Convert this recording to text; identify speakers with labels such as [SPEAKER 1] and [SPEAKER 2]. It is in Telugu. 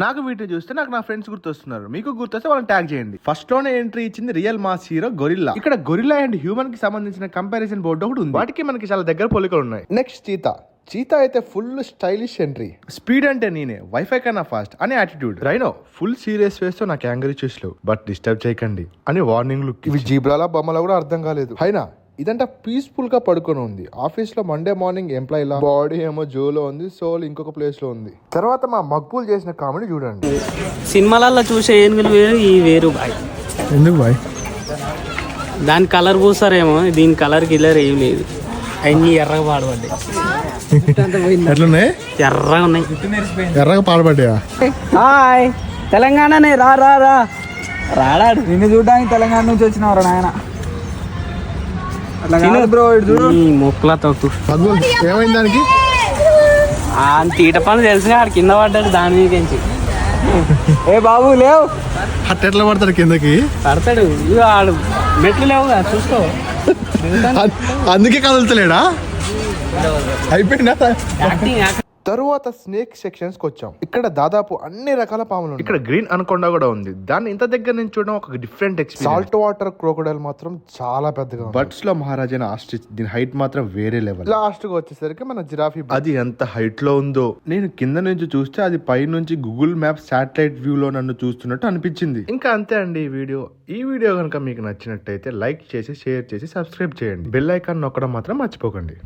[SPEAKER 1] నాకు వీటిని చూస్తే నాకు నా ఫ్రెండ్స్ గుర్తొస్తున్నారు. మీకు గుర్తొస్తే వాళ్ళని ట్యాగ్ చేయండి. ఫస్ట్ లోనే ఎంట్రీ ఇచ్చింది రియల్ మాస్ హీరో గొరిల్లా. ఇక్కడ గొరిల్లా అండ్ హ్యూమన్ కి సంబంధించిన కంపారిజన్ బోర్డు ఒకటి ఉంది. వాటికి మనకి చాలా దగ్గర పోలికలు ఉన్నాయి. నెక్స్ట్ చీతా అయితే ఫుల్ స్టైలిష్ ఎంట్రీ. స్పీడ్ అంటే నేనే, వైఫై కన్నా ఫాస్ట్ అనే attitude. Rhino full serious face తో నాకు యాంగర్ ఇచ్చేస్లో, బట్ డిస్టర్బ్ చేయకండి అని వార్నింగ్ లుక్. ఇవి జీబ్రాల బొమ్మలా కూడా అర్థం కాలేదు. అయినా ఇదంతా పీస్ఫుల్ గా పడుకొని ఉంది. ఆఫీస్ లో మండే మార్నింగ్ ఎంప్లాయ్ లా, బాడీ ఏమో జోలో ఉంది, సోల్ ఇంకొక ప్లేస్ లో ఉంది. తర్వాత మా మక్బూల్ చేసిన కామెడీ చూడండి.
[SPEAKER 2] సినిమాలలో చూసే ఏనుగులు వేరు, ఈ వేరు బాయ్.
[SPEAKER 1] ఎందుకు బాయ్?
[SPEAKER 2] దాని కలర్ పూసారేమో, దీని కలర్ గిల్లర్ ఏం లేదు. అన్ని ఎర్రగా పాడబడ్డాయి.
[SPEAKER 1] ఎట్లున్నాయి?
[SPEAKER 2] ఎర్రగా ఉన్నాయి,
[SPEAKER 1] ఎర్రగా పాడబడ్డాయా?
[SPEAKER 2] హాయ్ తెలంగాణనే రా రా రా రాడాడు.
[SPEAKER 3] నిన్ను చూడడానికి తెలంగాణ నుంచి వచ్చినవరా నాయన. బ్రో
[SPEAKER 2] మొక్కల తొక్కు
[SPEAKER 1] ఏమైంది దానికి?
[SPEAKER 2] తీట పని తెలిసిన ఆడు కింద పడ్డాడు దాని మీదకి.
[SPEAKER 3] ఏ బాబు లేవు,
[SPEAKER 1] అట్ట ఎట్లా పడతాడు కిందకి?
[SPEAKER 2] పడతాడు. ఇక ఆడు మెట్లు లేవు కదా, చూసుకో.
[SPEAKER 1] అందుకే కదులుతలేడా? అయిపోయిందా?
[SPEAKER 2] యాక్టింగ్
[SPEAKER 1] తరువాత స్నేక్ సెక్షన్స్ కి వచ్చాం. ఇక్కడ దాదాపు అన్ని రకాల పాములు. ఇక్కడ గ్రీన్ అనకొండ కూడా ఉంది. దాన్ని ఇంత దగ్గర నుంచి చూడడం ఒక different experience. Salt water crocodile మాత్రం చాలా పెద్దగా. బర్డ్స్ లో మహారాజైన ఆస్ట్రిచ్, దీని హైట్ మాత్రం వేరే లెవెల్. లాస్ట్ గా వచ్చేసరికి మన జిరాఫీ. అది ఎంత హైట్ లో ఉందో, నేను కింద నుంచి చూస్తే అది పై నుంచి గూగుల్ మ్యాప్ శాటిలైట్ వ్యూ లో నన్ను చూస్తున్నట్టు అనిపించింది. ఇంకా అంతే అండి ఈ వీడియో కనుక మీకు నచ్చినట్టయితే లైక్ చేసి, షేర్ చేసి, సబ్స్క్రైబ్ చేయండి. బెల్ ఐకాన్ నొక్కడం మాత్రం మర్చిపోకండి.